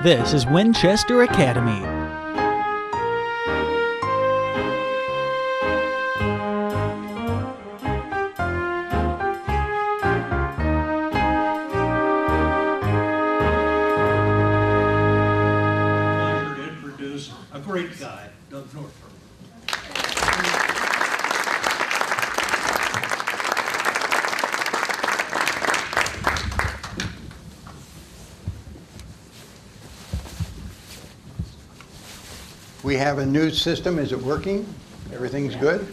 This is Winchester Academy. Pleasure to introduce a great guy, Doug Northrop. We have a new system. Is it working? Everything's good?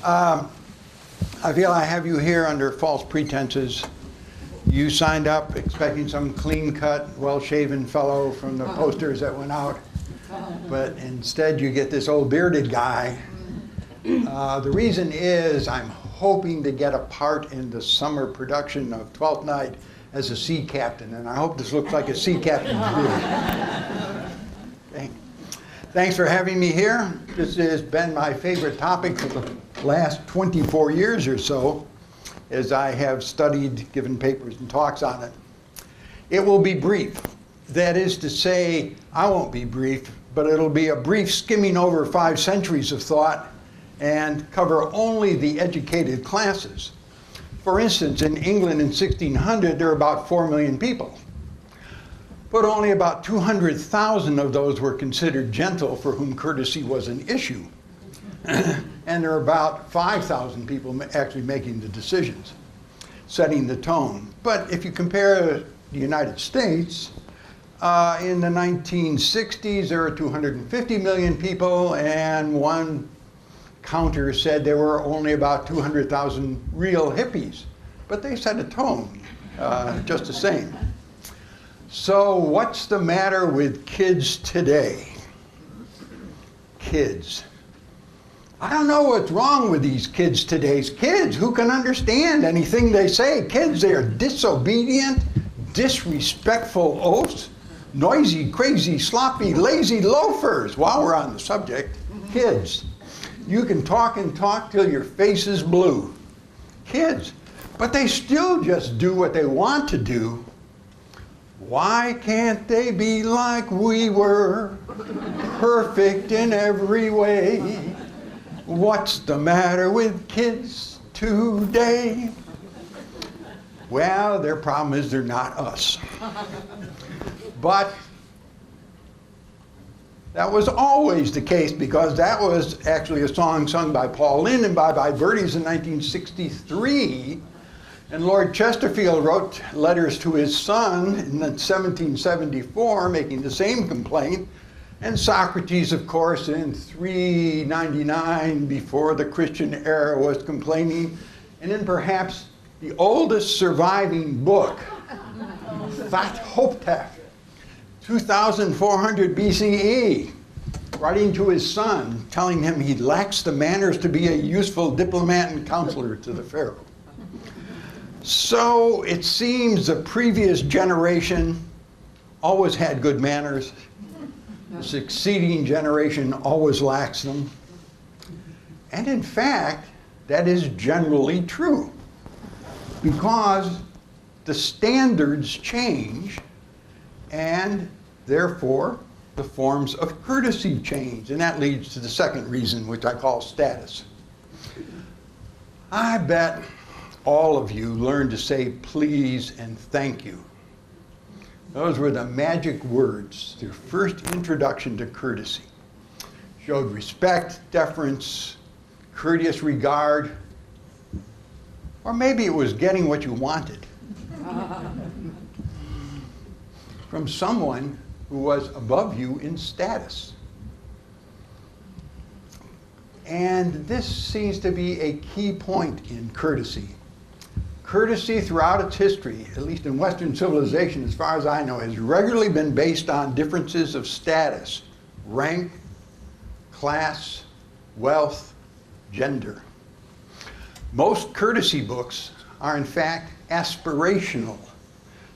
I feel I have you here under false pretenses. You signed up expecting some clean-cut, well-shaven fellow from the posters that went out, but instead you get this old bearded guy. The reason is I'm hoping to get a part in the summer production of Twelfth Night as a sea captain, and I hope this looks like a sea captain to you. Okay. Thanks for having me here. This has been my favorite topic for the last 24 years or so, as I have studied, given papers and talks on it. It will be brief. That is to say, I won't be brief, but it'll be a brief skimming over 5 centuries of thought and cover only the educated classes. For instance, in England in 1600, there were about 4 million people. But only about 200,000 of those were considered gentle for whom courtesy was an issue. And there are about 5,000 people actually making the decisions, setting the tone. But if you compare the United States, in the 1960s there were 250 million people, and one counter said there were only about 200,000 real hippies. But they set a tone just the same. So what's the matter with kids today? Kids. I don't know what's wrong with these kids today's kids. Who can understand anything they say? Kids, they are disobedient, disrespectful oafs, noisy, crazy, sloppy, lazy loafers. While we're on the subject, kids. You can talk and talk till your face is blue. Kids. But they still just do what they want to do. Why can't they be like we were, perfect in every way? What's the matter with kids today? Well, their problem is they're not us. But that was always the case, because that was actually a song sung by Paul Lynde and by Birdies in 1963. And Lord Chesterfield wrote letters to his son in 1774 making the same complaint. And Socrates, of course, in 399 before the Christian era was complaining. And in perhaps the oldest surviving book, Faerie, 2400 BCE, writing to his son, telling him he lacks the manners to be a useful diplomat and counselor to the Pharaoh. So it seems the previous generation always had good manners. The succeeding generation always lacks them. And in fact, that is generally true, because the standards change, and therefore the forms of courtesy change. And that leads to the second reason, which I call status. I bet all of you learned to say please and thank you. Those were the magic words, their first introduction to courtesy. Showed respect, deference, courteous regard, or maybe it was getting what you wanted from someone who was above you in status. And this seems to be a key point in courtesy. Courtesy throughout its history, at least in Western civilization, as far as I know, has regularly been based on differences of status, rank, class, wealth, gender. Most courtesy books are in fact aspirational.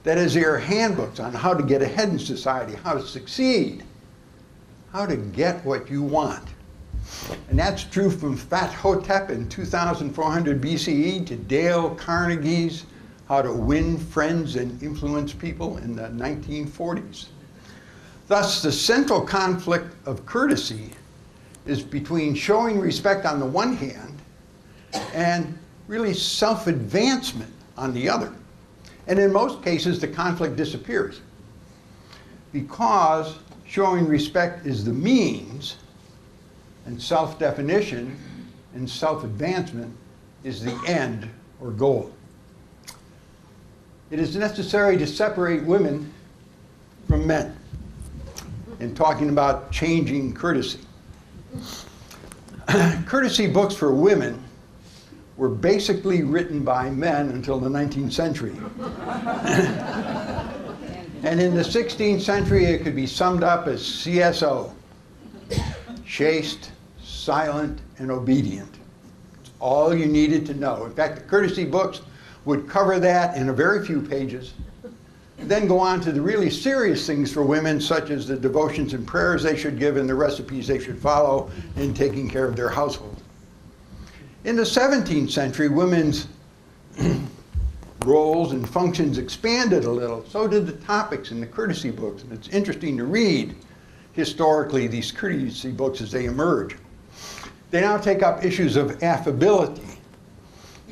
That is, they are handbooks on how to get ahead in society, how to succeed, how to get what you want. And that's true from Faerie in 2400 BCE to Dale Carnegie's how to win friends and influence people in the 1940s. Thus, the central conflict of courtesy is between showing respect on the one hand and really self-advancement on the other. And in most cases, the conflict disappears because showing respect is the means and self-definition and self-advancement is the end or goal. It is necessary to separate women from men in talking about changing courtesy. Courtesy books for women were basically written by men until the 19th century. And in the 16th century, it could be summed up as CSO, chaste, silent, and obedient. It's all you needed to know. In fact, the courtesy books would cover that in a very few pages, and then go on to the really serious things for women, such as the devotions and prayers they should give and the recipes they should follow in taking care of their household. In the 17th century, women's roles and functions expanded a little. So did the topics in the courtesy books. And it's interesting to read historically these courtesy books as they emerge. They now take up issues of affability,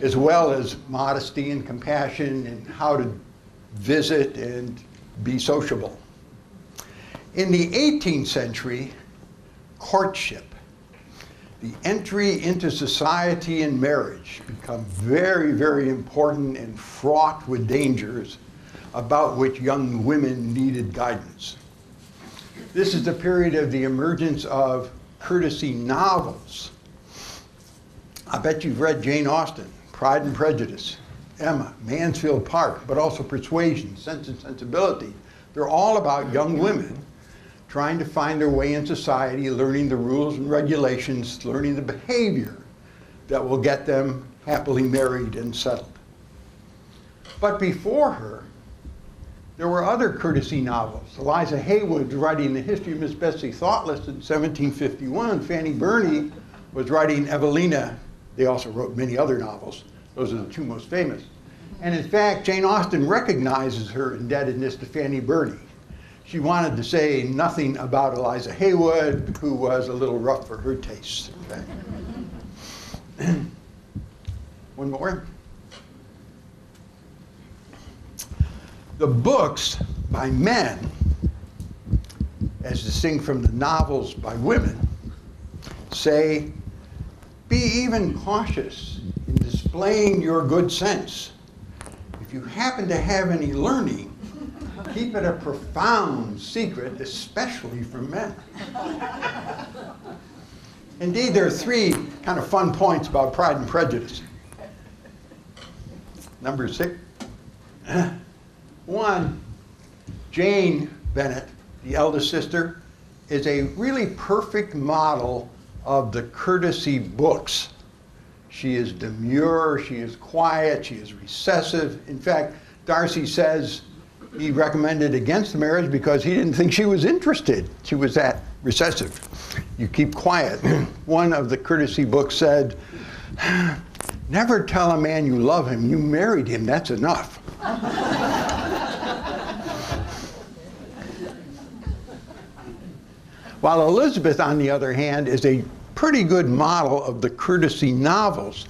as well as modesty and compassion and how to visit and be sociable. In the 18th century, courtship, the entry into society and marriage, become very, very important and fraught with dangers about which young women needed guidance. This is the period of the emergence of courtesy novels. I bet you've read Jane Austen, Pride and Prejudice, Emma, Mansfield Park, but also Persuasion, Sense and Sensibility. They're all about young women trying to find their way in society, learning the rules and regulations, learning the behavior that will get them happily married and settled. But before her, there were other courtesy novels. Eliza Haywood was writing The History of Miss Betsy Thoughtless in 1751. Fanny Burney was writing Evelina. They also wrote many other novels. Those are the two most famous. And in fact, Jane Austen recognizes her indebtedness to Fanny Burney. She wanted to say nothing about Eliza Haywood, who was a little rough for her tastes. Okay. One more. The books by men, as distinct from the novels by women, say, be even cautious in displaying your good sense. If you happen to have any learning, keep it a profound secret, especially from men. Indeed, there are three kind of fun points about Pride and Prejudice. Number 6. One, Jane Bennett, the eldest sister, is a really perfect model of the courtesy books. She is demure, she is quiet, she is recessive. In fact, Darcy says he recommended against the marriage because he didn't think she was interested. She was that recessive. You keep quiet. One of the courtesy books said, never tell a man you love him, you married him, that's enough. While Elizabeth, on the other hand, is a pretty good model of the courtesy novels.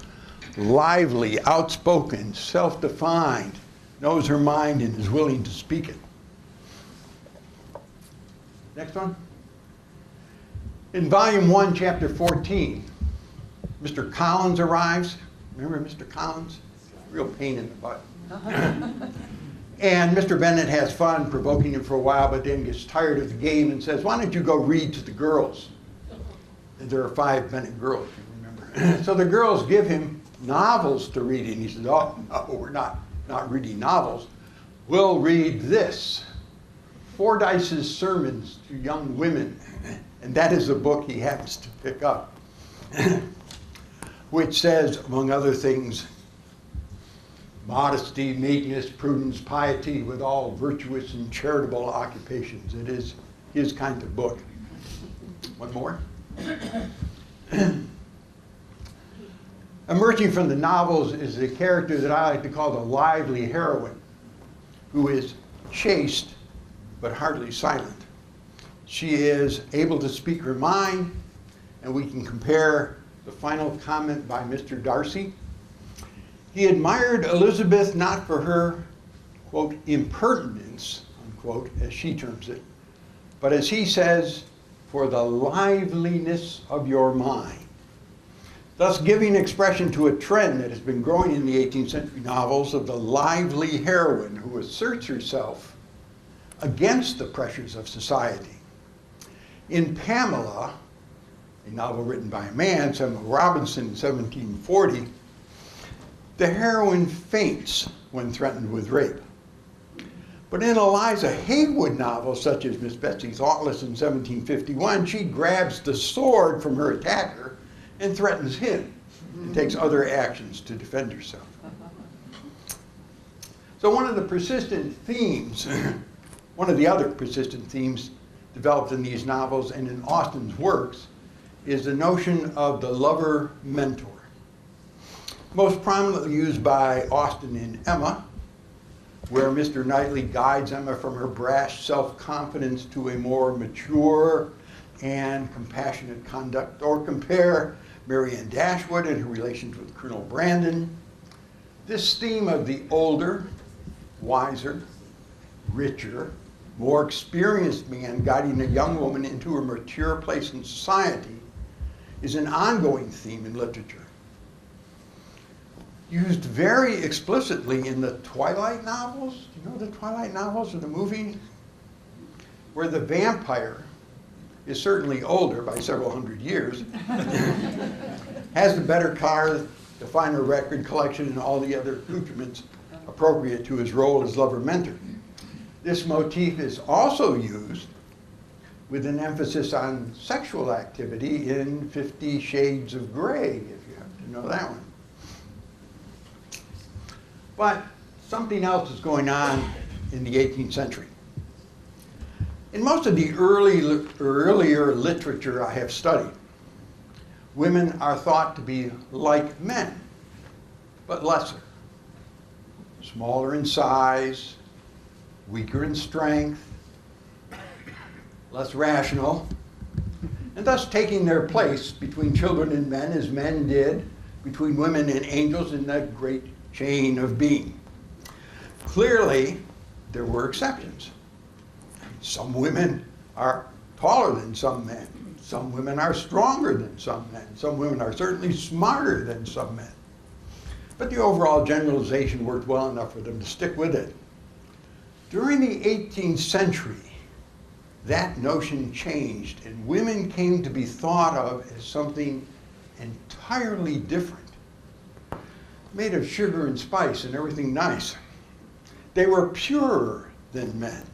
Lively, outspoken, self-defined, knows her mind and is willing to speak it. Next one. In volume 1, chapter 14, Mr. Collins arrives. Remember Mr. Collins? Real pain in the butt. And Mr. Bennett has fun provoking him for a while, but then gets tired of the game and says, why don't you go read to the girls? And there are 5 Bennett girls, if you remember. So the girls give him novels to read, and he says, oh, no, we're not reading novels. We'll read this, Fordyce's Sermons to Young Women. And that is a book he happens to pick up, which says, among other things, modesty, meekness, prudence, piety with all virtuous and charitable occupations. It is his kind of book. One more. Emerging from the novels is a character that I like to call the lively heroine, who is chaste but hardly silent. She is able to speak her mind, and we can compare the final comment by Mr. Darcy. He admired Elizabeth not for her, quote, impertinence, unquote, as she terms it, but as he says, for the liveliness of your mind. Thus giving expression to a trend that has been growing in the 18th century novels of the lively heroine who asserts herself against the pressures of society. In Pamela, a novel written by a man, Samuel Robinson, in 1740, the heroine faints when threatened with rape. But in Eliza Haywood novels, such as Miss Betsy Thoughtless in 1751, she grabs the sword from her attacker and threatens him and takes other actions to defend herself. So one of the persistent themes, one of the other persistent themes developed in these novels and in Austen's works is the notion of the lover mentor. Most prominently used by Austen in Emma, where Mr. Knightley guides Emma from her brash self-confidence to a more mature and compassionate conduct, or compare Marianne Dashwood and her relations with Colonel Brandon. This theme of the older, wiser, richer, more experienced man guiding a young woman into a mature place in society is an ongoing theme in literature. Used very explicitly in the Twilight novels. You know the Twilight novels or the movies? Where the vampire is certainly older by several hundred years, has the better car, the finer record collection, and all the other accoutrements appropriate to his role as lover mentor. This motif is also used with an emphasis on sexual activity in 50 Shades of Grey, if you have to know that one. But something else is going on in the 18th century. In most of the earlier literature I have studied, women are thought to be like men, but lesser. Smaller in size, weaker in strength, less rational, and thus taking their place between children and men as men did between women and angels in that great chain of being. Clearly, there were exceptions. Some women are taller than some men. Some women are stronger than some men. Some women are certainly smarter than some men. But the overall generalization worked well enough for them to stick with it. During the 18th century, that notion changed, and women came to be thought of as something entirely different, made of sugar and spice and everything nice. They were purer than men,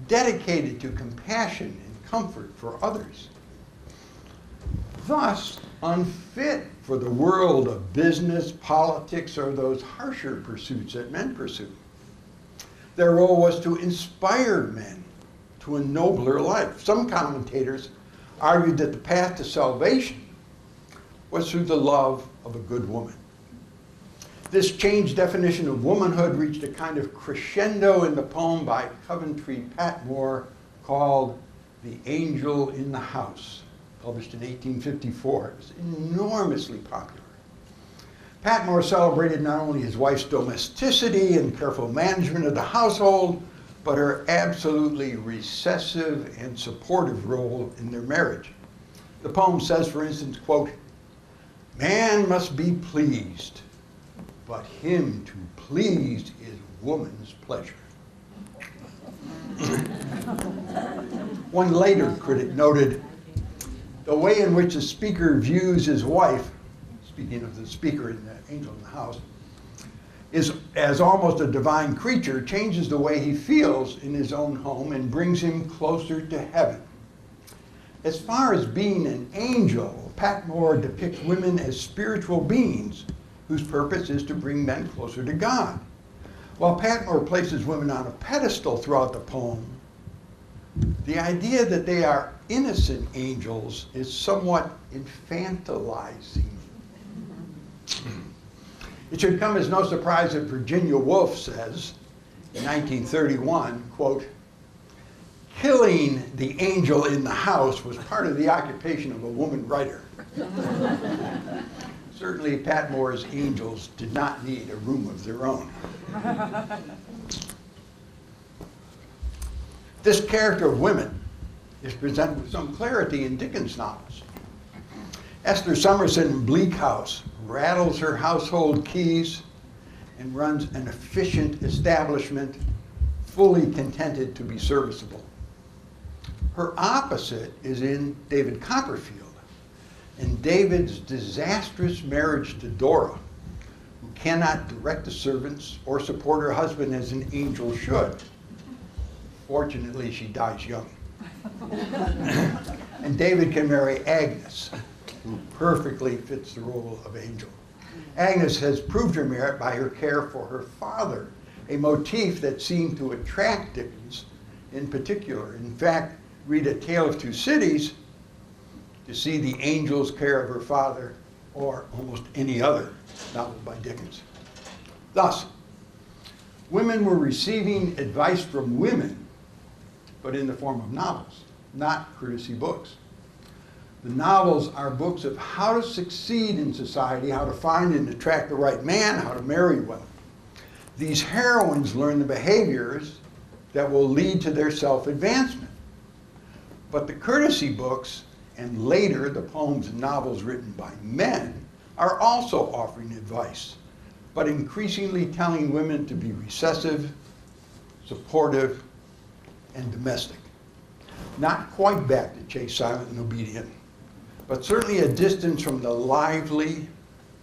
dedicated to compassion and comfort for others, thus unfit for the world of business, politics, or those harsher pursuits that men pursue. Their role was to inspire men to a nobler life. Some commentators argued that the path to salvation was through the love of a good woman. This changed definition of womanhood reached a kind of crescendo in the poem by Coventry Patmore called The Angel in the House, published in 1854. It was enormously popular. Patmore celebrated not only his wife's domesticity and careful management of the household, but her absolutely recessive and supportive role in their marriage. The poem says, for instance, quote, "Man must be pleased, but him to please is woman's pleasure." One later critic noted, the way in which the speaker views his wife, speaking of the speaker in the Angel in the House, is as almost a divine creature, changes the way he feels in his own home and brings him closer to heaven. As far as being an angel, Patmore depicts women as spiritual beings whose purpose is to bring men closer to God. While Patmore places women on a pedestal throughout the poem, the idea that they are innocent angels is somewhat infantilizing. It should come as no surprise that Virginia Woolf says in 1931, quote, "Killing the angel in the house was part of the occupation of a woman writer." Certainly Patmore's angels did not need a room of their own. This character of women is presented with some clarity in Dickens' novels. Esther Somerset in Bleak House rattles her household keys and runs an efficient establishment, fully contented to be serviceable. Her opposite is in David Copperfield, and David's disastrous marriage to Dora, who cannot direct the servants or support her husband as an angel should. Fortunately, she dies young. And David can marry Agnes, who perfectly fits the role of angel. Agnes has proved her merit by her care for her father, a motif that seemed to attract Dickens in particular. In fact, read A Tale of Two Cities to see the angel's care of her father, or almost any other novel by Dickens. Thus, women were receiving advice from women, but in the form of novels, not courtesy books. The novels are books of how to succeed in society, how to find and attract the right man, how to marry well. These heroines learn the behaviors that will lead to their self-advancement. But the courtesy books, and later the poems and novels written by men, are also offering advice, but increasingly telling women to be recessive, supportive, and domestic. Not quite back to chaste, silent, and obedient, but certainly a distance from the lively,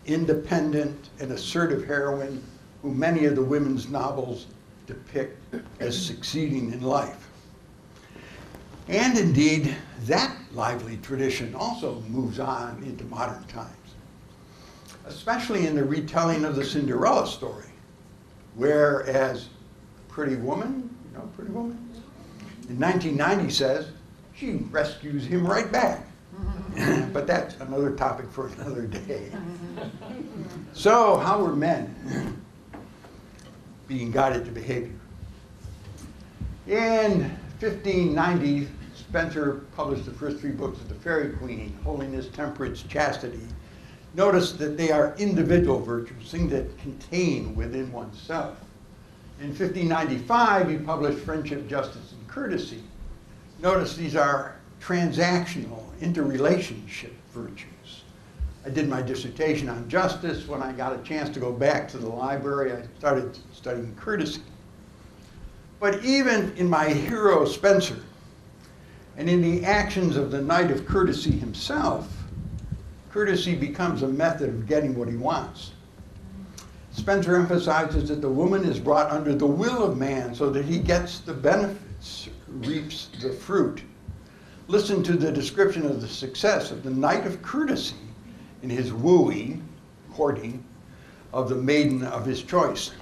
independent, and assertive heroine who many of the women's novels depict as succeeding in life. And indeed, that lively tradition also moves on into modern times, especially in the retelling of the Cinderella story, whereas Pretty Woman, you know Pretty Woman? In 1990 says, she rescues him right back. But that's another topic for another day. So how were men being guided to behavior? In 1590, Spenser published the first three books of the Faerie Queene, Holiness, Temperance, Chastity. Notice that they are individual virtues, things that contain within oneself. In 1595, he published Friendship, Justice, and Courtesy. Notice these are transactional, interrelationship virtues. I did my dissertation on justice. When I got a chance to go back to the library, I started studying courtesy. But even in my hero Spenser, and in the actions of the Knight of Courtesy himself, courtesy becomes a method of getting what he wants. Spenser emphasizes that the woman is brought under the will of man so that he gets the benefits, reaps the fruit. Listen to the description of the success of the Knight of Courtesy in his wooing, courting, of the maiden of his choice.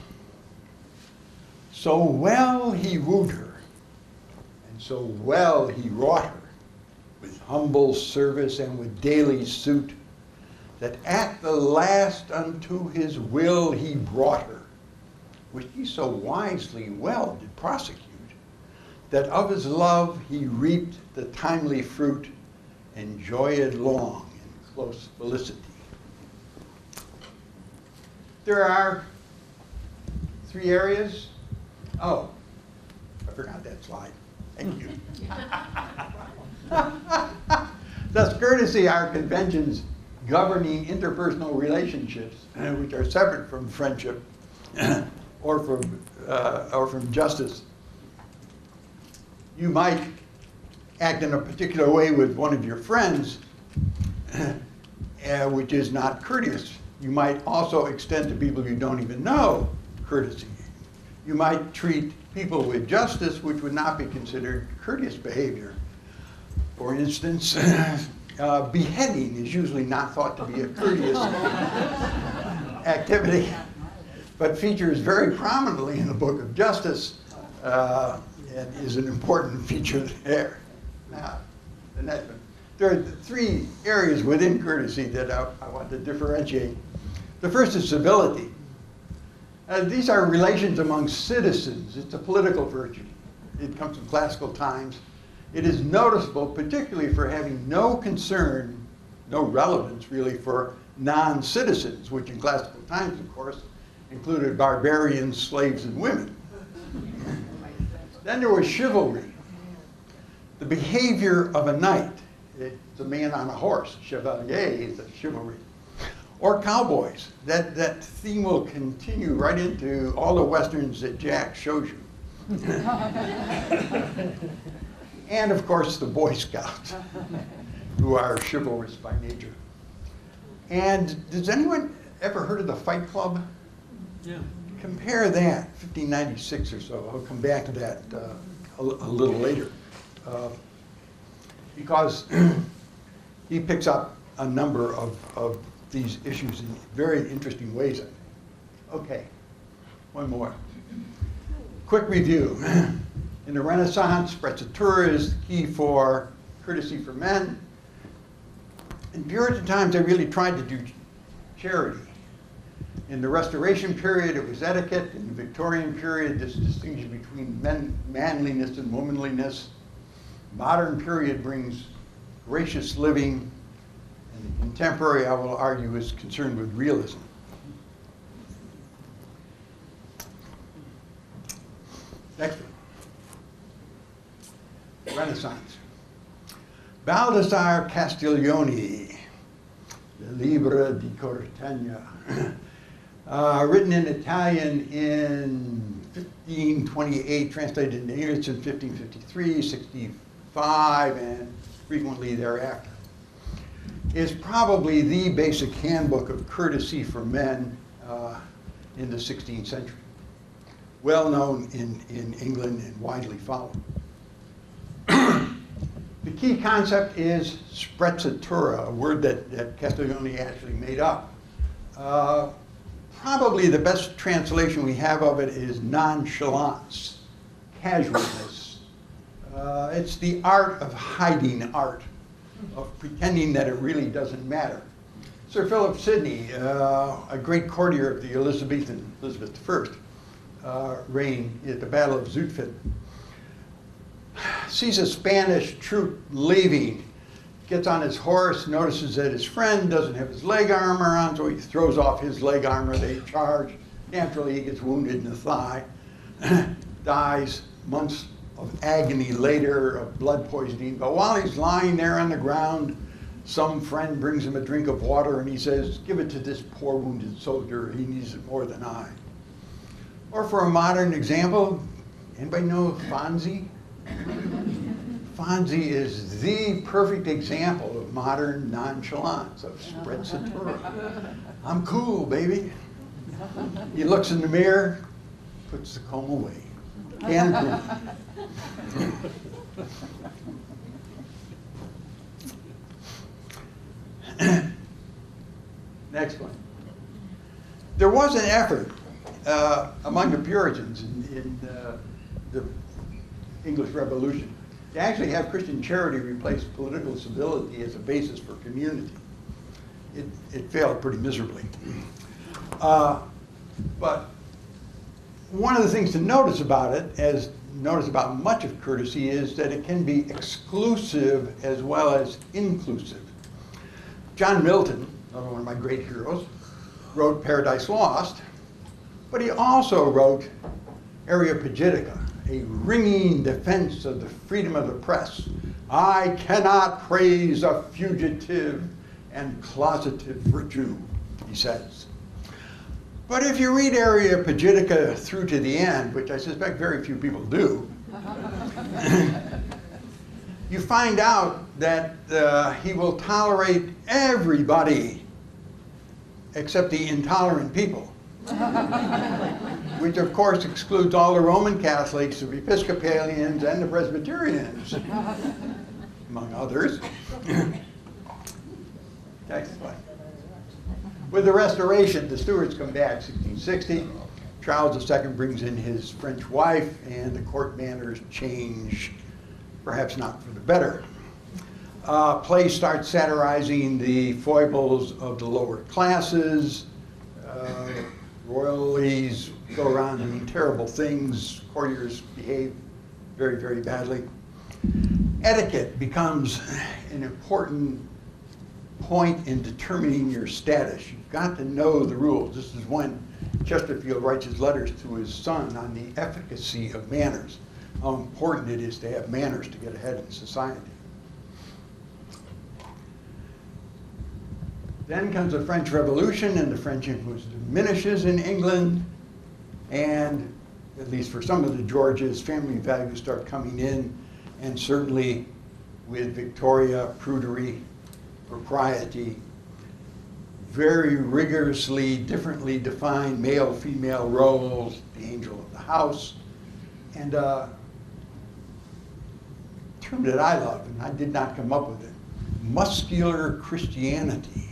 So well he wooed her, and so well he wrought her, with humble service and with daily suit, that at the last unto his will he brought her, which he so wisely well did prosecute, that of his love he reaped the timely fruit, and joyed long in close felicity. There are three areas. Oh, I forgot that slide. Thank you. Thus, courtesy are conventions governing interpersonal relationships, which are separate from friendship or from justice. You might act in a particular way with one of your friends, which is not courteous. You might also extend to people you don't even know courtesy. You might treat people with justice, which would not be considered courteous behavior. For instance, beheading is usually not thought to be a courteous activity, but features very prominently in the Book of Justice and is an important feature there. Now, the next one. There are three areas within courtesy that I want to differentiate. The first is civility. These are relations among citizens. It's a political virtue. It comes from classical times. It is noticeable, particularly for having no concern, no relevance really, for non-citizens, which in classical times, of course, included barbarians, slaves, and women. Then there was chivalry. The behavior of a knight. It's a man on a horse. Chevalier is a chivalry. Or cowboys. That theme will continue right into all the westerns that Jack shows you. And of course the Boy Scouts, who are chivalrous by nature. And does anyone ever heard of the Fight Club? Yeah. Compare that, 1596 or so. I'll come back to that a little later. Because he picks up a number of these issues in very interesting ways. Okay, one more. Quick review. In the Renaissance, sprezzatura is the key for courtesy for men. In Puritan times, they really tried to do charity. In the Restoration period, it was etiquette. In the Victorian period, this distinction between manliness and womanliness. Modern period brings gracious living, and the contemporary, I will argue, is concerned with realism. Next one. Renaissance. Baldassare Castiglione, the Libra di Cortegna, written in Italian in 1528, translated into English in 1553, 65, and frequently thereafter, is probably the basic handbook of courtesy for men in the 16th century. Well known in England and widely followed. The key concept is sprezzatura, a word that Castiglione actually made up. Probably the best translation we have of it is nonchalance, casualness. It's the art of hiding art, of pretending that it really doesn't matter. Sir Philip Sidney, a great courtier of the Elizabeth I reign at the Battle of Zutphen, sees a Spanish troop leaving, gets on his horse, notices that his friend doesn't have his leg armor on, so he throws off his leg armor, they charge. Naturally, he gets wounded in the thigh, dies months of agony later, of blood poisoning. But while he's lying there on the ground, some friend brings him a drink of water and he says, "Give it to this poor wounded soldier, he needs it more than I." Or for a modern example, anybody know Fonzie? Fonzie is the perfect example of modern nonchalance, of sprezzatura. I'm cool, baby. He looks in the mirror, puts the comb away. Can't prove. Next one. There was an effort among the Puritans in the English Revolution to actually have Christian charity replace political civility as a basis for community. It failed pretty miserably. But one of the things to notice about it, as notice about much of courtesy, is that it can be exclusive as well as inclusive. John Milton, another one of my great heroes, wrote Paradise Lost, but he also wrote Areopagitica, a ringing defense of the freedom of the press. I cannot praise a fugitive and closeted virtue, he says. But if you read Areopagitica through to the end, which I suspect very few people do, you find out that he will tolerate everybody except the intolerant people, which of course excludes all the Roman Catholics, the Episcopalians, and the Presbyterians, among others. Next slide. With the Restoration, the Stuarts come back 1660. Charles II brings in his French wife, and the court manners change, perhaps not for the better. Plays start satirizing the foibles of the lower classes. Royalies go around doing terrible things. Courtiers behave very, very badly. Etiquette becomes an important point in determining your status. You've got to know the rules. This is when Chesterfield writes his letters to his son on the efficacy of manners, how important it is to have manners to get ahead in society. Then comes the French Revolution, and the French influence diminishes in England, and at least for some of the Georges, family values start coming in, and certainly with Victoria, prudery, propriety, very rigorously, differently defined male-female roles, the angel of the house, and a term that I love, and I did not come up with it, muscular Christianity.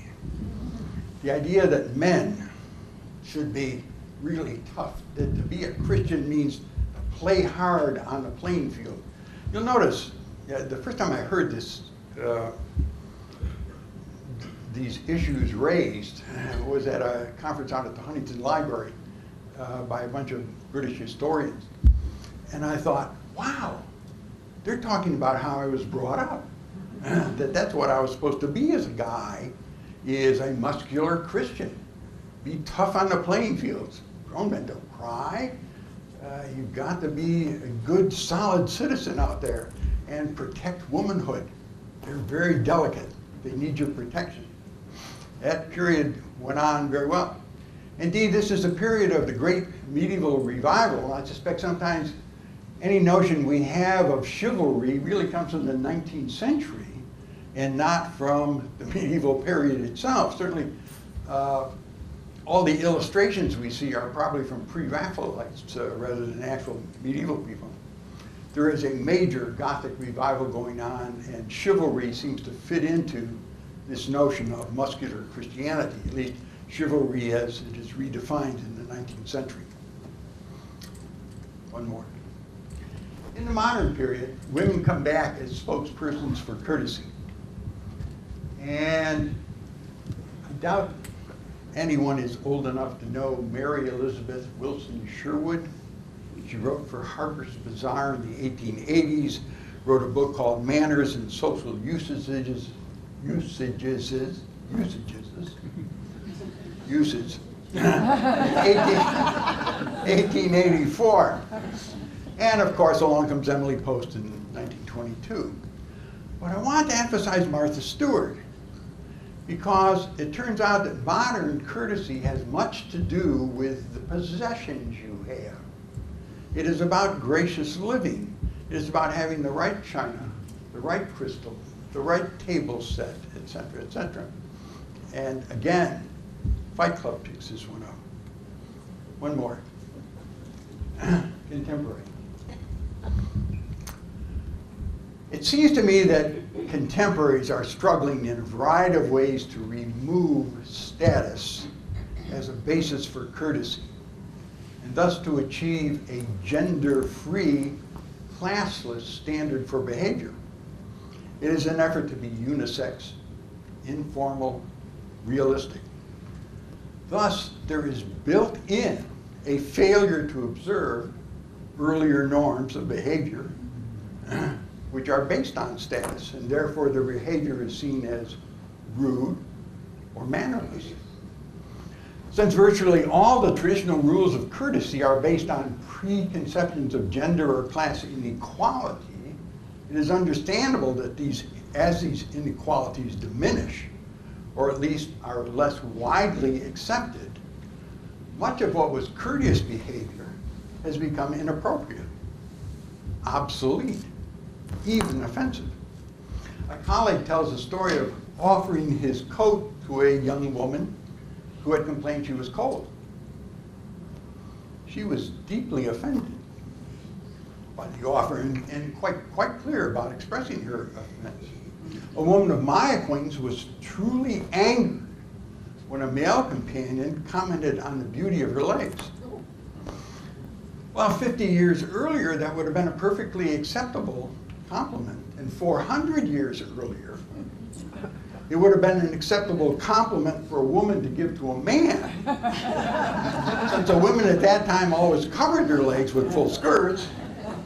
The idea that men should be really tough, that to be a Christian means to play hard on the playing field. You'll notice, the first time I heard this, these issues raised was at a conference out at the Huntington Library by a bunch of British historians. And I thought, wow, they're talking about how I was brought up. That's what I was supposed to be as a guy, is a muscular Christian. Be tough on the playing fields. Grown men don't cry. You've got to be a good, solid citizen out there and protect womanhood. They're very delicate. They need your protection. That period went on very well. Indeed, this is a period of the great medieval revival. I suspect sometimes any notion we have of chivalry really comes from the 19th century and not from the medieval period itself. Certainly, all the illustrations we see are probably from pre-Raphaelites rather than actual medieval people. There is a major Gothic revival going on, and chivalry seems to fit into this notion of muscular Christianity, at least chivalry as it is redefined in the 19th century. One more. In the modern period, women come back as spokespersons for courtesy. And I doubt anyone is old enough to know Mary Elizabeth Wilson Sherwood. She wrote for Harper's Bazaar in the 1880s, wrote a book called Manners and Social Usages, 1884. And of course, along comes Emily Post in 1922. But I want to emphasize Martha Stewart, because it turns out that modern courtesy has much to do with the possessions you have. It is about gracious living. It is about having the right china, the right crystal, the right table set, etc., etc. And again, Fight Club picks this one up. One more. Contemporary. It seems to me that contemporaries are struggling in a variety of ways to remove status as a basis for courtesy, and thus to achieve a gender-free, classless standard for behavior. It is an effort to be unisex, informal, realistic. Thus, there is built in a failure to observe earlier norms of behavior which are based on status, and therefore the behavior is seen as rude or mannerless. Since virtually all the traditional rules of courtesy are based on preconceptions of gender or class inequality, it is understandable that as these inequalities diminish, or at least are less widely accepted, much of what was courteous behavior has become inappropriate, obsolete, even offensive. A colleague tells a story of offering his coat to a young woman who had complained she was cold. She was deeply offended by the offer and quite clear about expressing her offense. A woman of my acquaintance was truly angered when a male companion commented on the beauty of her legs. Well, 50 years earlier, that would have been a perfectly acceptable compliment. And 400 years earlier, it would have been an acceptable compliment for a woman to give to a man. Since the women at that time always covered their legs with full skirts,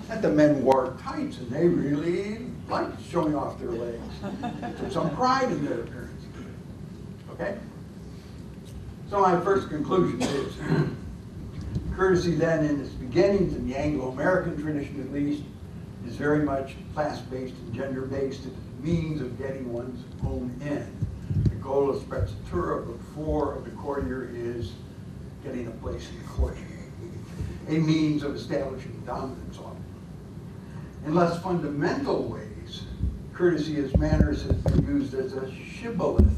and the men wore tights, and they really liked showing off their legs. Took some pride in their appearance. Okay? So my first conclusion is, courtesy then in its beginnings, in the Anglo-American tradition at least, is very much class-based and gender-based. It is a means of getting one's own end. The goal of Spenser, book 4 of the courtier, is getting a place in the court. A means of establishing dominance on it. In less fundamental ways, courtesy as manners has been used as a shibboleth,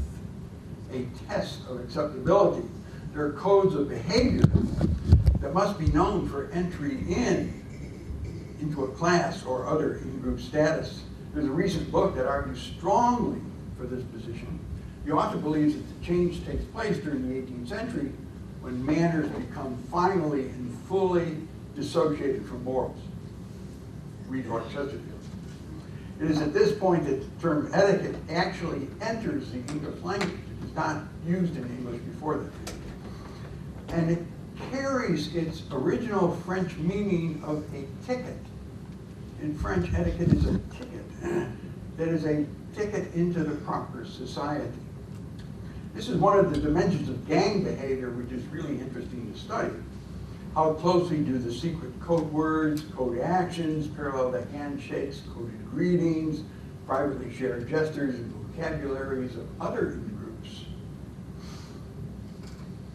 a test of acceptability. There are codes of behavior that must be known for entry into a class or other in-group status. There's a recent book that argues strongly for this position. The author believes that the change takes place during the 18th century when manners become finally and fully dissociated from morals. Read Lord Chesterfield. It is at this point that the term etiquette actually enters the English language. It was not used in English before that. And it carries its original French meaning of a ticket. In French, etiquette is a ticket. That is a ticket into the proper society. This is one of the dimensions of gang behavior which is really interesting to study. How closely do the secret code words, code actions, parallel to handshakes, coded greetings, privately shared gestures and vocabularies of other in-groups,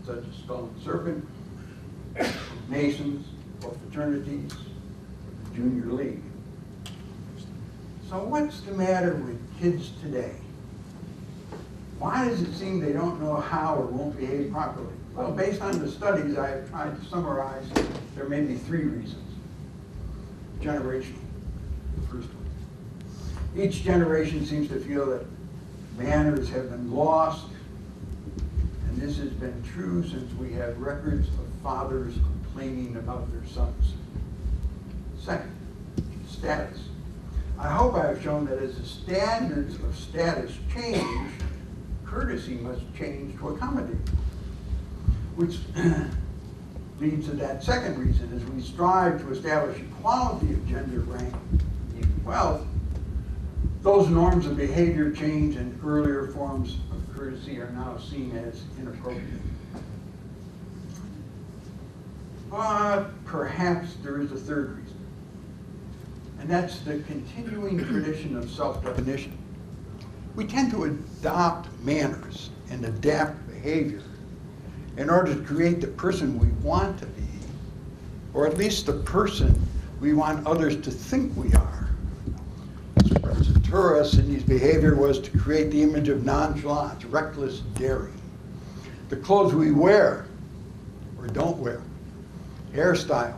such as Skull and Serpent, Masons, or fraternities, or the Junior League. So what's the matter with kids today? Why does it seem they don't know how or won't behave properly? Well, based on the studies I have tried to summarize, there may be 3 reasons. Generational, the first one. Each generation seems to feel that manners have been lost, and this has been true since we have records of fathers complaining about their sons. Second, status. I hope I have shown that as the standards of status change, courtesy must change to accommodate, which leads to that second reason. As we strive to establish equality of gender rank and wealth, those norms of behavior change and earlier forms of courtesy are now seen as inappropriate. But perhaps there is a third reason, and that's the continuing tradition of self-definition. We tend to adopt manners and adapt behavior in order to create the person we want to be, or at least the person we want others to think we are. Spenser in his behavior was to create the image of nonchalance, reckless daring. The clothes we wear or don't wear, hairstyles,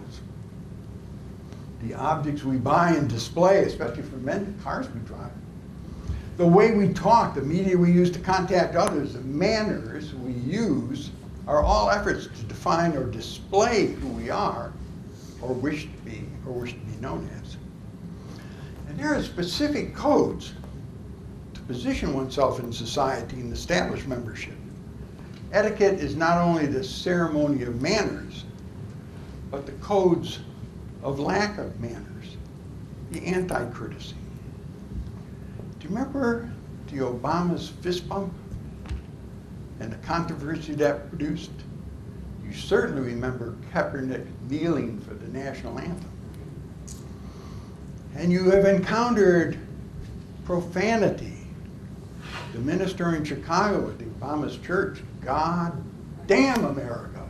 the objects we buy and display, especially for men, the cars we drive, the way we talk, the media we use to contact others, the manners we use are all efforts to define or display who we are or wish to be known as. And there are specific codes to position oneself in society and establish membership. Etiquette is not only the ceremony of manners, but the codes of lack of manners, the anti-courtesy. Do you remember the Obama's fist bump and the controversy that produced? You certainly remember Kaepernick kneeling for the national anthem. And you have encountered profanity. The minister in Chicago at the Obama's church, God damn America,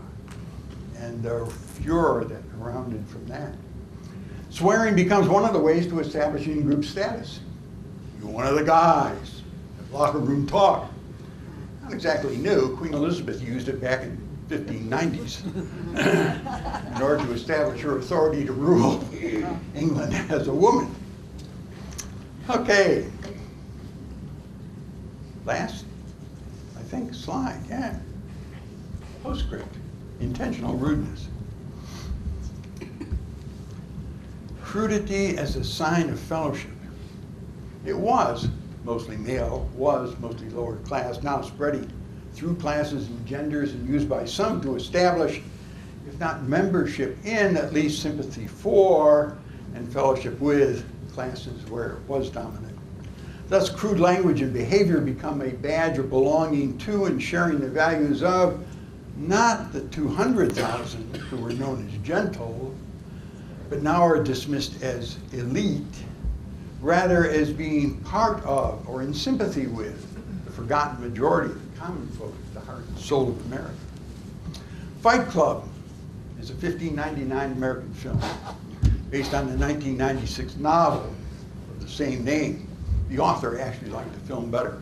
and the furor that surrounded from that. Swearing becomes one of the ways to establish in-group status. You're one of the guys at locker room talk. Not exactly new. Queen Elizabeth used it back in 1590s in order to establish her authority to rule England as a woman. Okay. Last, I think, slide. Yeah. Postscript. Intentional rudeness. Crudity as a sign of fellowship. It was mostly male, was mostly lower class, now spreading through classes and genders and used by some to establish, if not membership in, at least sympathy for and fellowship with classes where it was dominant. Thus, crude language and behavior become a badge of belonging to and sharing the values of not the 200,000 who were known as gentle, but now are dismissed as elite, rather as being part of or in sympathy with the forgotten majority of the common folk, the heart and soul of America. Fight Club is a 1599 American film based on the 1996 novel of the same name. The author actually liked the film better.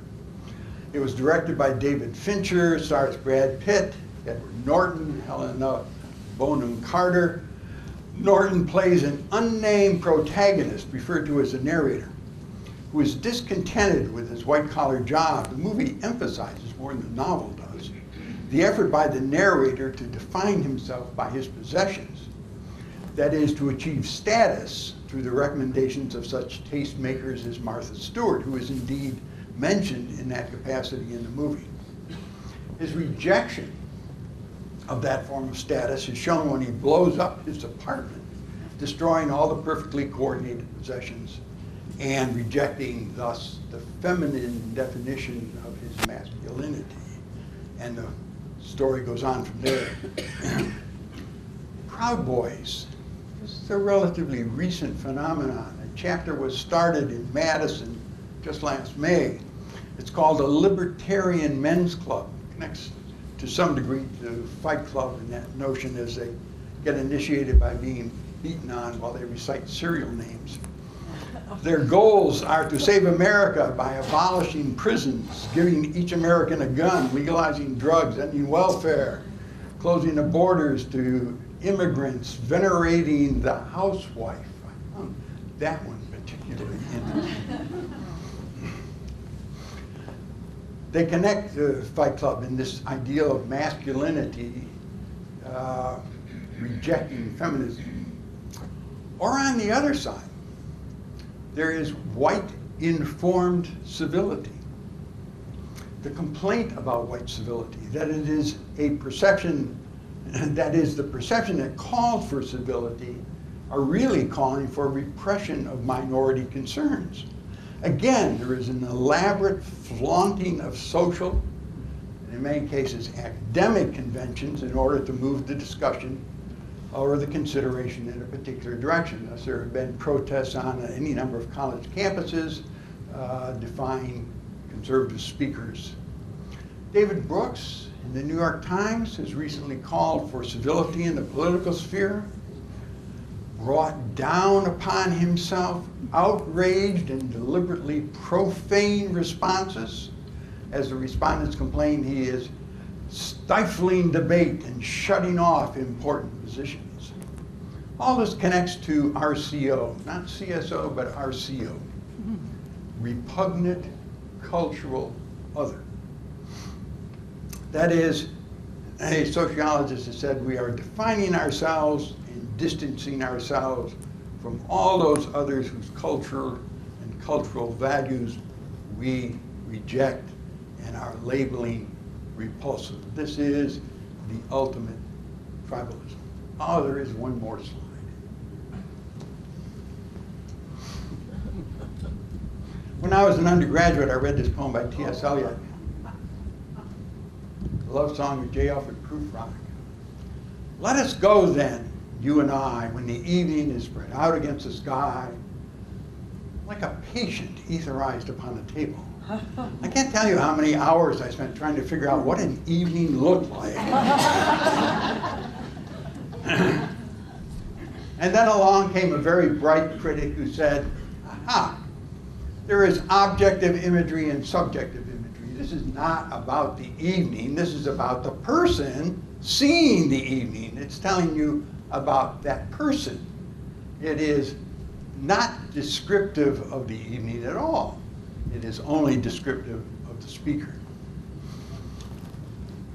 It was directed by David Fincher, stars Brad Pitt, Edward Norton, Helena Bonham Carter. Norton plays an unnamed protagonist, referred to as a narrator, who is discontented with his white-collar job. The movie emphasizes, more than the novel does, the effort by the narrator to define himself by his possessions. That is, to achieve status through the recommendations of such tastemakers as Martha Stewart, who is indeed mentioned in that capacity in the movie. His rejection of that form of status is shown when he blows up his apartment, destroying all the perfectly coordinated possessions and rejecting thus the feminine definition of his masculinity. And the story goes on from there. Proud Boys. This is a relatively recent phenomenon. A chapter was started in Madison just last May. It's called a Libertarian Men's Club. It connects to some degree to Fight Club and that notion as they get initiated by being beaten on while they recite serial names. Their goals are to save America by abolishing prisons, giving each American a gun, legalizing drugs, ending welfare, closing the borders to immigrants, venerating the housewife. I found that one particularly interesting. They connect the Fight Club in this ideal of masculinity, rejecting feminism. Or on the other side, there is white informed civility. The complaint about white civility, that it is a perception, that is the perception that called for civility, are really calling for repression of minority concerns. Again, there is an elaborate flaunting of social, and in many cases academic conventions in order to move the discussion or the consideration in a particular direction. Thus, there have been protests on any number of college campuses defying conservative speakers. David Brooks in the New York Times has recently called for civility in the political sphere, brought down upon himself outraged and deliberately profane responses. As the respondents complain, he is stifling debate and shutting off important positions. All this connects to RCO, not CSO, but RCO, repugnant cultural other. That is, a sociologist has said we are defining ourselves and distancing ourselves from all those others whose culture and cultural values we reject and are labeling repulsive. This is the ultimate tribalism. Oh, there is one more slide. When I was an undergraduate, I read this poem by T.S. Eliot, the love song of J. Alfred Prufrock. Let us go then, you and I, when the evening is spread out against the sky, like a patient etherized upon a table. I can't tell you how many hours I spent trying to figure out what an evening looked like. And then along came a very bright critic who said, aha, there is objective imagery and subjective imagery. This is not about the evening. This is about the person seeing the evening. It's telling you about that person. It is not descriptive of the evening at all. It is only descriptive of the speaker.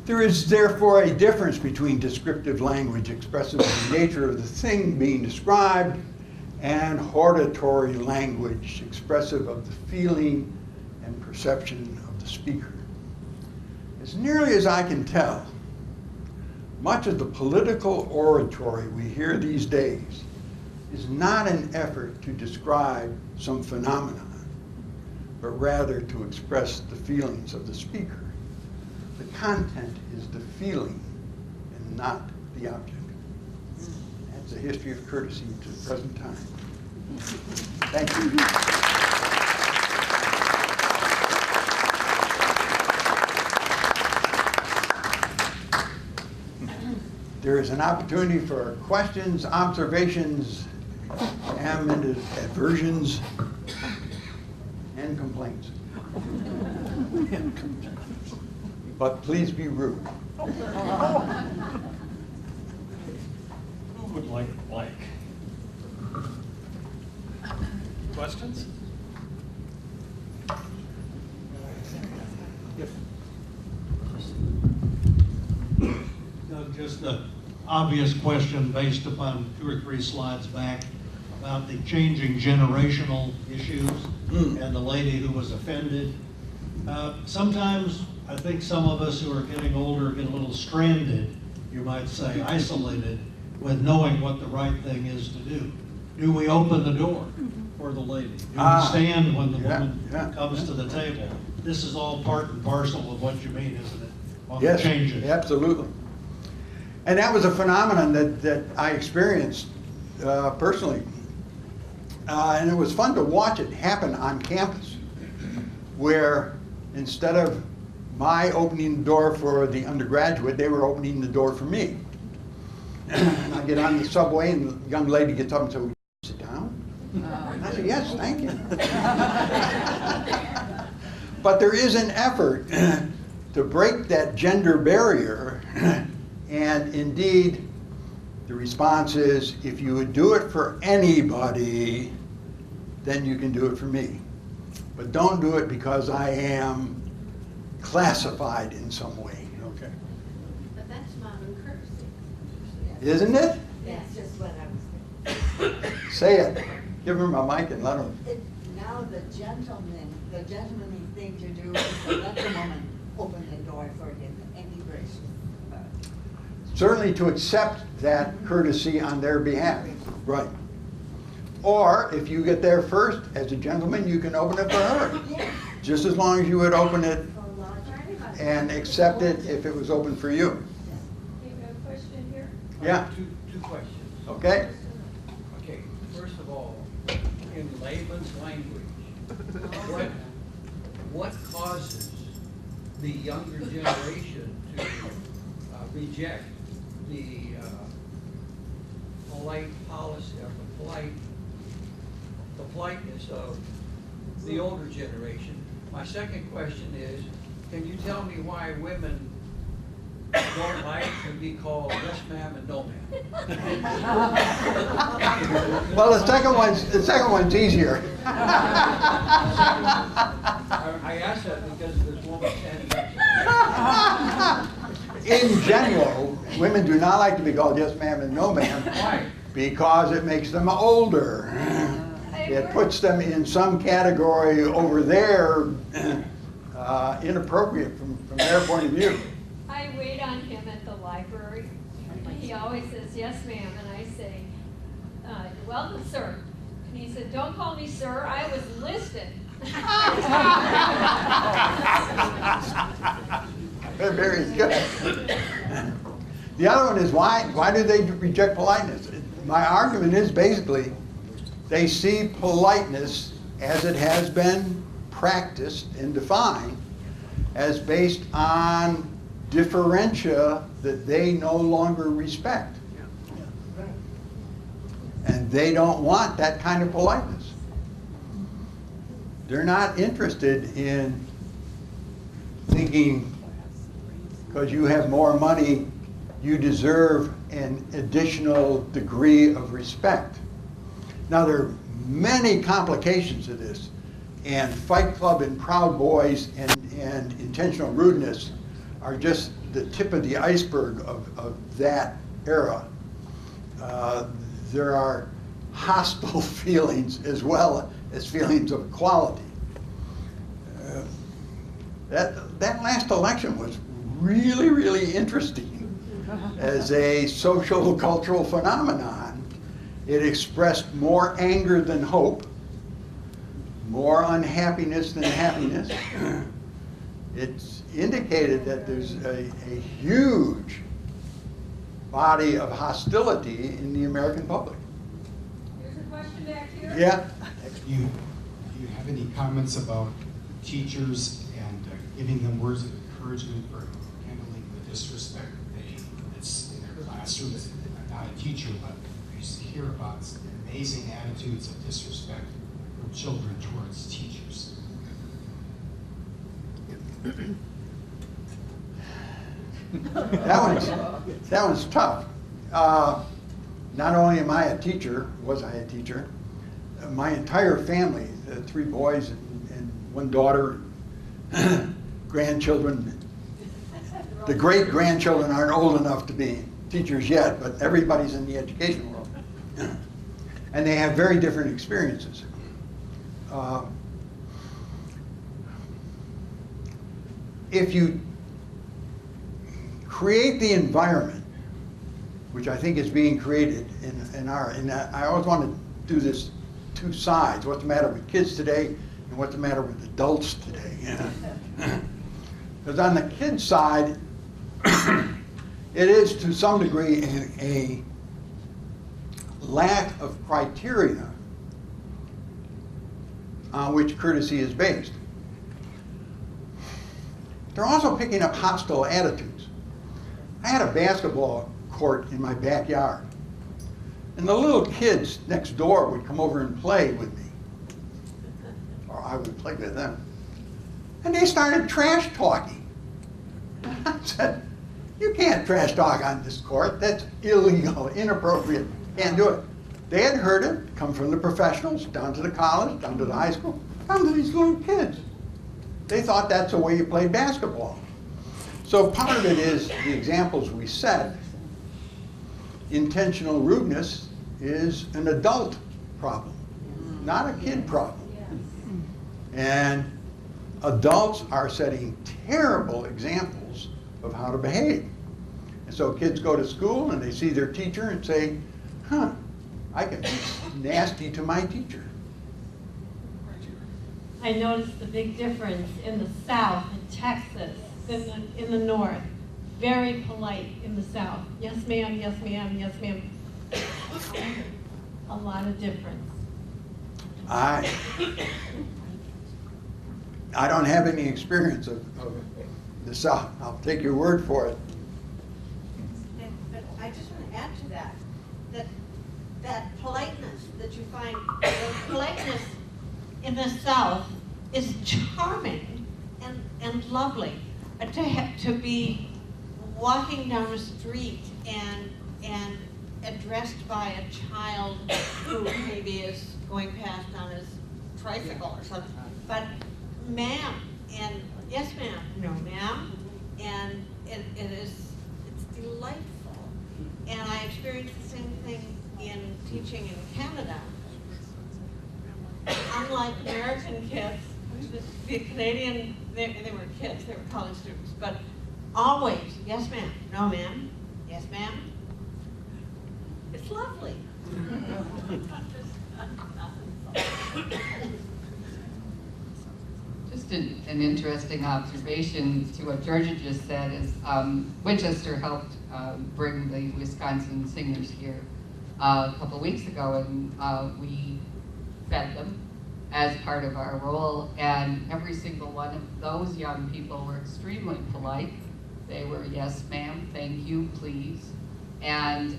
There is therefore a difference between descriptive language expressive of the nature of the thing being described and hortatory language expressive of the feeling and perception of the speaker. As nearly as I can tell, much of the political oratory we hear these days is not an effort to describe some phenomenon, but rather to express the feelings of the speaker. The content is the feeling and not the object. That's the history of courtesy to the present time. Thank you. There is an opportunity for questions, observations, aversions, and complaints. But please be rude. Who would like blank? Questions? Just an obvious question based upon 2 or 3 slides back about the changing generational issues and the lady who was offended. Sometimes I think some of us who are getting older get a little stranded, you might say, isolated, with knowing what the right thing is to do. Do we open the door for the lady? Do we stand when the woman comes to the table? This is all part and parcel of what you mean, isn't it? On the changes. Absolutely. And that was a phenomenon that I experienced personally. And it was fun to watch it happen on campus, where instead of my opening the door for the undergraduate, they were opening the door for me. And I get on the subway and the young lady gets up and says, "Will you sit down?" And I said, "Yes, thank you." But there is an effort to break that gender barrier. And indeed, the response is, if you would do it for anybody, then you can do it for me. But don't do it because I am classified in some way. Okay. But that's modern courtesy. Isn't it? That's just what I was thinking. Say it. Give her my mic and let her. Now the gentlemanly thing to do is to let the woman open the door for him, and be gracious. Certainly to accept that courtesy on their behalf. Right. Or if you get there first, as a gentleman, you can open it for her. Yeah. Just as long as you would open it and accept it if it was open for you. You have a question here? Yeah. Two questions. Okay. Okay, first of all, in layman's language, what causes the younger generation to reject the polite policy, or the politeness of the older generation? My second question is, can you tell me why women don't like to be called yes ma'am and no ma'am? Well, the second one's easier. I asked that because this woman standing up. In general, women do not like to be called yes ma'am and no ma'am. Why? Because it makes them older. It puts them in some category over there, inappropriate from their point of view. I wait on him at the library. He always says, "Yes, ma'am," and I say, "Welcome, sir." And he said, "Don't call me sir, I was listed." Very good. The other one is why do they reject politeness? My argument is basically they see politeness as it has been practiced and defined as based on differentia that they no longer respect. And they don't want that kind of politeness. They're not interested in thinking because you have more money, you deserve an additional degree of respect. Now, there are many complications to this, and Fight Club and Proud Boys and intentional rudeness are just the tip of the iceberg of that era. There are hostile feelings as well as feelings of equality. That last election was really, really interesting as a social cultural phenomenon. It expressed more anger than hope, more unhappiness than happiness. It's indicated that there's a huge body of hostility in the American public. Here's a question back here. Yeah. Do you have any comments about teachers and giving them words of encouragement for handling the disrespect that's in their classrooms? I'm not a teacher, but I used to hear about some amazing attitudes of disrespect from children towards teachers. That one's tough. Not only am I a teacher, was I a teacher, my entire family, 3 boys and 1 daughter, grandchildren. The great-grandchildren aren't old enough to be teachers yet, but everybody's in the education world. And they have very different experiences. If you create the environment, which I think is being created I always want to do this 2 sides, what's the matter with kids today and what's the matter with adults today. Because on the kids side, it is to some degree a lack of criteria on which courtesy is based. They're also picking up hostile attitudes. I had a basketball court in my backyard, and the little kids next door would come over and play with me, or I would play with them, and they started trash talking. I said, "You can't trash talk on this court. That's illegal, inappropriate, can't do it." They had heard it come from the professionals, down to the college, down to the high school, down to these little kids. They thought that's the way you played basketball. So part of it is the examples we set. Intentional rudeness is an adult problem, not a kid problem. And adults are setting terrible examples of how to behave. And so kids go to school and they see their teacher and say, I can be nasty to my teacher. I noticed the big difference in the South, in Texas, in the North. Very polite in the South. Yes, ma'am, yes, ma'am, yes, ma'am. A lot of difference. I don't have any experience of the South. I'll take your word for it. But I just want to add to that politeness that you find, politeness In the South is charming and lovely. To be walking down the street and addressed by a child who maybe is going past on his tricycle or something, but ma'am, and yes ma'am, no ma'am, and it's delightful. And I experienced the same thing in teaching in Canada. Unlike American kids, the Canadian, they were kids, they were college students, but always, yes ma'am, no ma'am, yes ma'am. It's lovely. Just an interesting observation to what Georgia just said is Winchester helped bring the Wisconsin singers here a couple weeks ago, and we fed them as part of our role, and every single one of those young people were extremely polite. They were yes ma'am, thank you, please. And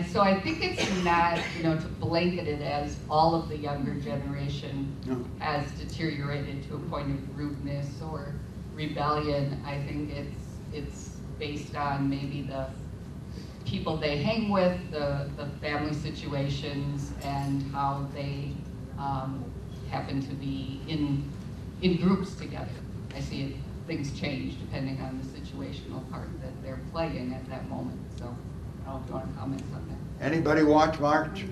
so I think it's not, to blanket it as all of the younger generation has deteriorated to a point of rudeness or rebellion. I think it's based on maybe the people they hang with, the family situations, and how they happen to be in groups together. I see things change depending on the situational part that they're playing at that moment. So I don't know if you want to comment on that. Anybody watch March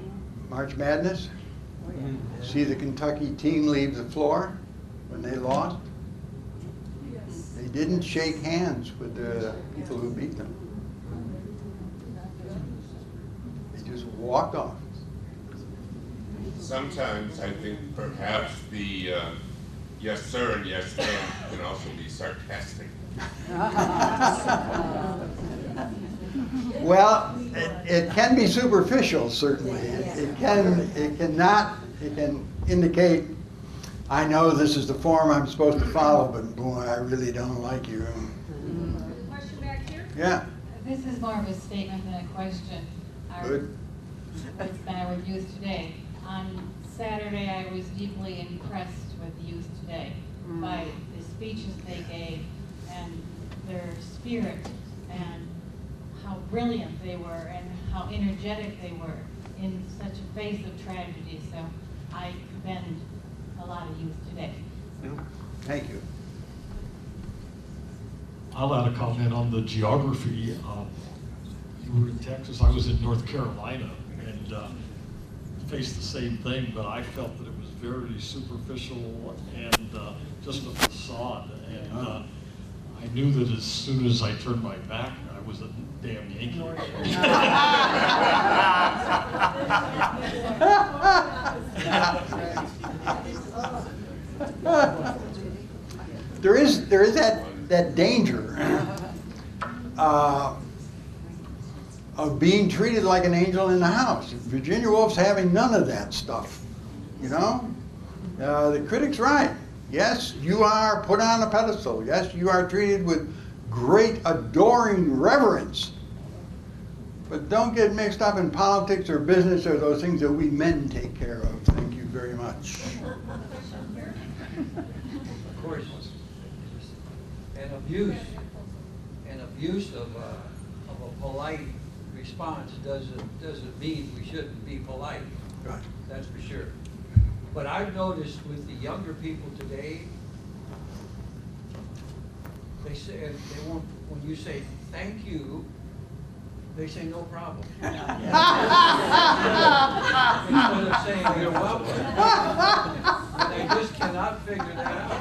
Madness? See the Kentucky team leave the floor when they lost? didn't shake hands with the people who beat them. They just walked off. Sometimes I think perhaps the yes sir and yes ma'am can also be sarcastic. Well, it can be superficial, certainly. It can indicate, I know this is the form I'm supposed to follow, but boy, I really don't like you. Question back here? Yeah, This is more of a statement than a question. good. What's the matter with youth today? On Saturday, I was deeply impressed with the youth today by the speeches they gave and their spirit and how brilliant they were and how energetic they were in such a face of tragedy. So I commend a lot of youth today. Thank you. I'll add a comment on the geography. You were in Texas, I was in North Carolina, and faced the same thing, but I felt that it was very superficial and just a facade. And I knew that as soon as I turned my back, I was a damn Yankee. There is that danger of being treated like an angel in the house. Virginia Woolf's having none of that stuff, you know? The critic's right. Yes, you are put on a pedestal. Yes, you are treated with great adoring reverence. But don't get mixed up in politics or business or those things that we men take care of. Thank you very much. Of course, an abuse of a polite response doesn't mean we shouldn't be polite. Right. That's for sure. But I've noticed with the younger people today, they say they won't. When you say thank you, they say no problem. Instead of saying you're welcome. And they just cannot figure that out.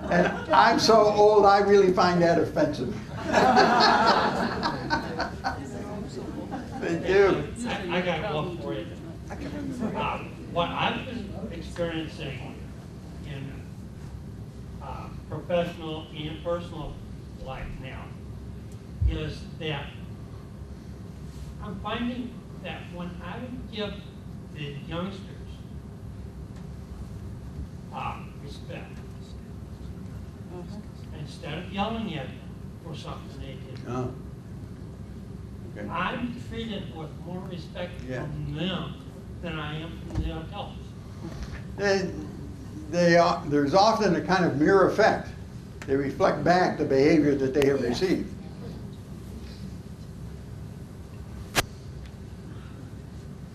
And I'm so old, I really find that offensive. Thank you. I got one for you. What I've been experiencing in professional and personal life now is that I'm finding that when I would give the youngsters respect, instead of yelling at them for something they did, Oh. Okay. I'm treated with more respect from them than I am from the adults. There's often a kind of mirror effect. They reflect back the behavior that they have received.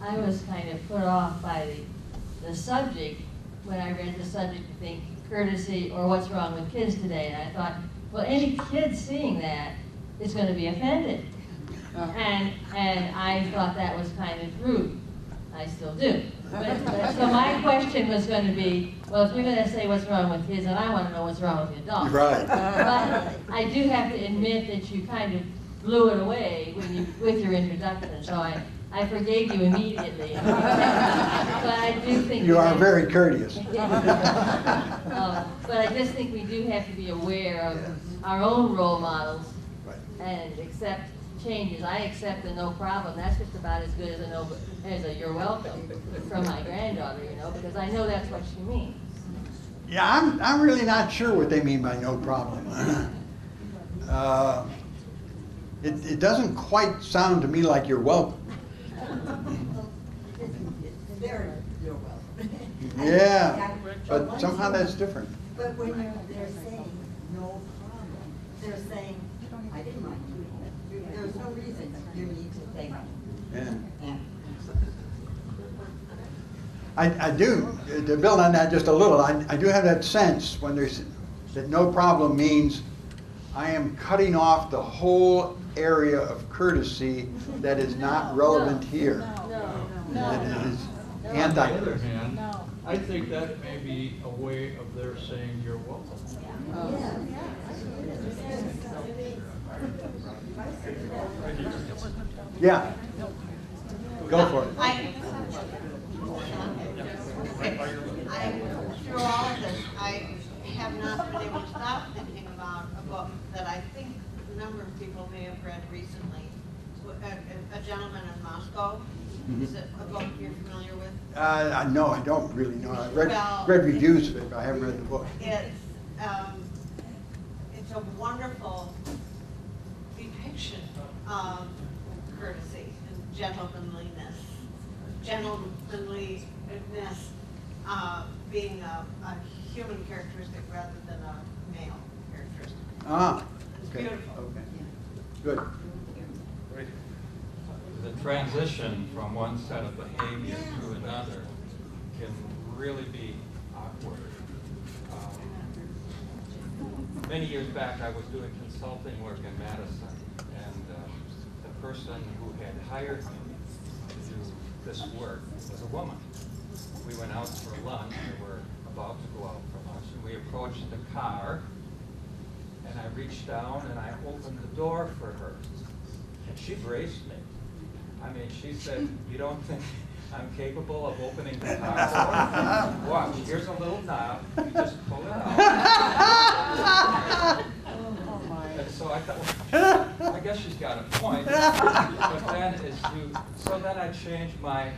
I was kind of put off by the subject when I read the subject to think courtesy or what's wrong with kids today. And I thought, well, any kid seeing that is going to be offended. And I thought that was kind of rude. I still do. But so my question was going to be, well, if you're going to say what's wrong with kids, then I want to know what's wrong with the adults. Right. But I do have to admit that you kind of blew it away with your introduction. So I forgave you immediately. But I do think You are very courteous. but I just think we do have to be aware of our own role models and accept changes. I accept the no problem. That's just about as good as a you're welcome from my granddaughter, you know, because I know that's what she means. Yeah, I'm really not sure what they mean by no problem. It doesn't quite sound to me like you're welcome. You're welcome. Yeah, but somehow that's different. But when they're saying no problem, they're saying, I didn't mind doing that. There's no reason you need to thank me. Yeah. Yeah. I do, to build on that just a little, I do have that sense when there's, that no problem means I am cutting off the whole area of courtesy that is not relevant here. No. On the other Anti. hand, I think that may be a way of their saying you're welcome. Yeah. Go for it. Through all of this, I have not been able to stop thinking about a book that I think a number of people may have read recently. A Gentleman in Moscow. Is it a book you're familiar with? No, I don't really know. I've read Well, reviews of it, but I haven't read the book. It's a wonderful depiction of courtesy and gentlemanliness. Gentlemanliness being a human characteristic rather than a male characteristic. Ah, It's okay. beautiful. Okay. Good. The transition from one set of behavior to another can really be awkward. Many years back, I was doing consulting work in Madison, and the person who had hired me to do this work was a woman. We went out for lunch, we were about to go out for lunch, and we approached the car, and I reached down and I opened the door for her, and she braced me. I mean, she said, "You don't think I'm capable of opening the car door? Watch, here's a little knob, you just pull it out." And so I thought, well, I guess she's got a point. But then so then I changed my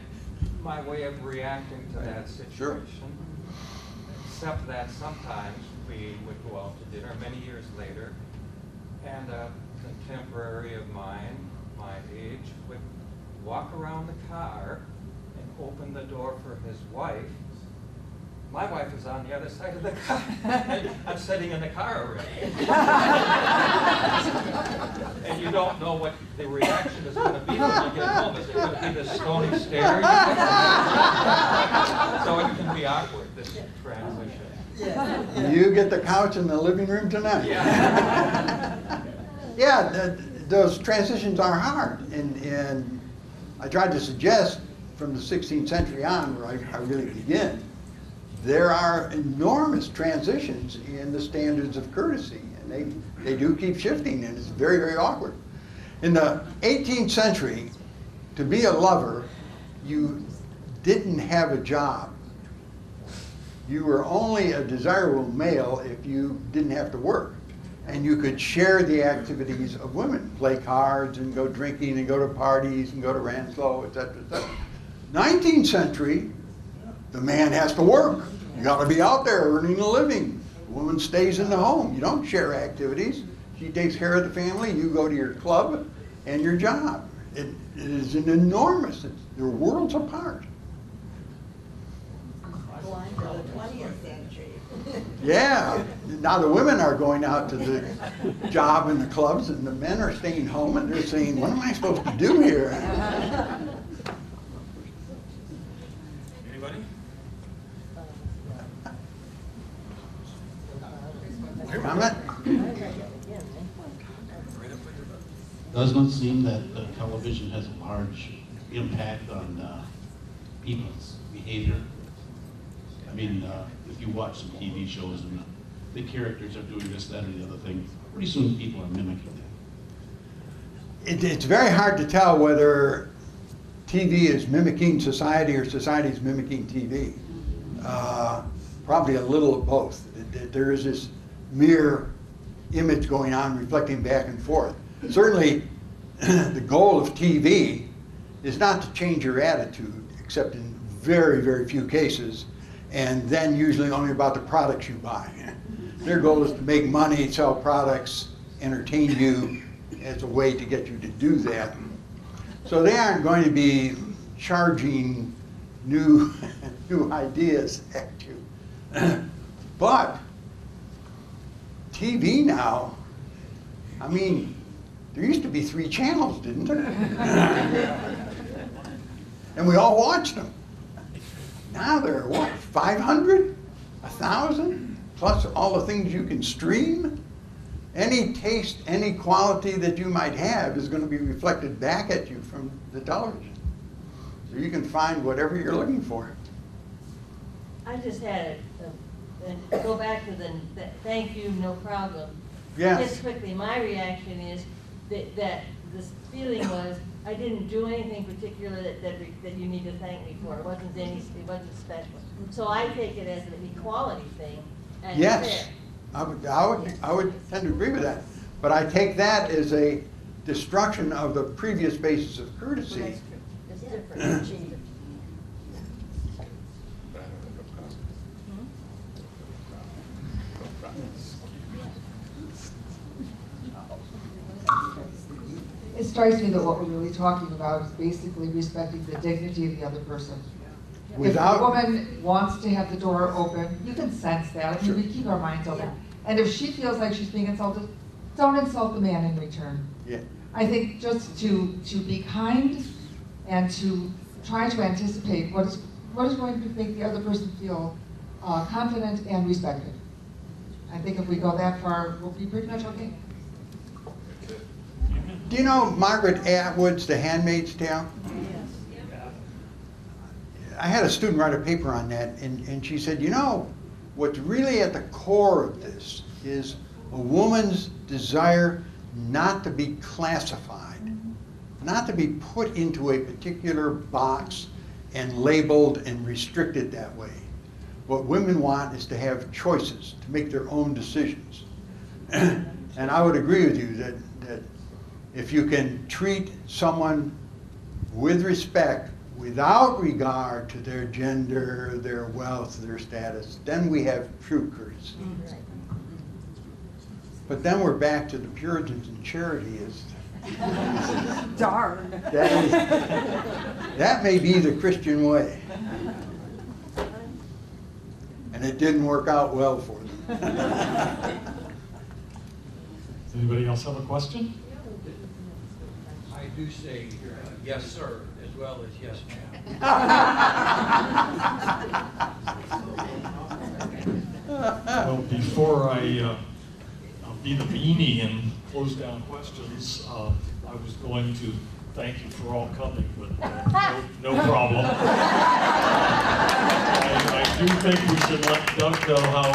way of reacting to that situation. Sure. Except that sometimes we would go out to dinner many years later, and a contemporary of mine, my age, would walk around the car and open the door for his wife. My wife is on the other side of the car. I'm sitting in the car already. And you don't know what the reaction is going to be when you get home. Is it going to be the stony stare? So it can be awkward, this transition. You get the couch in the living room tonight. Yeah, those transitions are hard, and I tried to suggest from the 16th century on, where I really begin, there are enormous transitions in the standards of courtesy, and they do keep shifting, and it's very, very awkward. In the 18th century, to be a lover, you didn't have a job. You were only a desirable male if you didn't have to work. And you could share the activities of women, play cards and go drinking and go to parties and go to Ranslow, et cetera, et cetera. 19th century, the man has to work. You got to be out there earning a living. The woman stays in the home. You don't share activities. She takes care of the family. You go to your club and your job. It is an enormous, they're worlds apart. Blind to the 20th century. Yeah. Now the women are going out to the job and the clubs, and the men are staying home, and they're saying, "What am I supposed to do here?" Anybody? Comment? Doesn't it seem that television has a large impact on people's behavior? I mean, if you watch some TV shows and the characters are doing this, that, or the other thing, pretty soon people are mimicking that. It's very hard to tell whether TV is mimicking society or society is mimicking TV. Probably a little of both. There is this mirror image going on, reflecting back and forth. Certainly, the goal of TV is not to change your attitude, except in very, very few cases, and then usually only about the products you buy. Their goal is to make money, sell products, entertain you as a way to get you to do that. So they aren't going to be charging new ideas at you. But TV now, I mean, there used to be 3 channels, didn't there? And we all watched them. Now there are what, 500? 1,000? Plus all the things you can stream? Any taste, any quality that you might have is going to be reflected back at you from the television. so you can find whatever you're looking for. I just had and go back to the thank you, no problem. Yes. Just quickly, my reaction is that this feeling was I didn't do anything particular that you need to thank me for. It wasn't special. So I take it as an equality thing. And Yes, fair. I would tend to agree with that. But I take that as a destruction of the previous basis of courtesy. That's true. It's different. It strikes me that what we're really talking about is basically respecting the dignity of the other person. Without- If a woman wants to have the door open, you can sense that. I mean, we keep our minds open. And if she feels like she's being insulted, don't insult the man in return. Yeah. I think just to be kind and to try to anticipate what is going to make the other person feel confident and respected. I think if we go that far, we'll be pretty much okay. Do you know Margaret Atwood's The Handmaid's Tale? I had a student write a paper on that, and she said, you know, what's really at the core of this is a woman's desire not to be classified, not to be put into a particular box and labeled and restricted that way. What women want is to have choices, to make their own decisions. And I would agree with you that if you can treat someone with respect without regard to their gender, their wealth, their status, then we have true courtesy. But then we're back to the Puritans and charity is. Darn. That may be the Christian way. And it didn't work out well for them. Does anybody else have a question? I do say yes, sir, as well as yes, ma'am. Well, before I be the beanie and close down questions, I was going to thank you for all coming, but no problem. I do think we should let Doug know how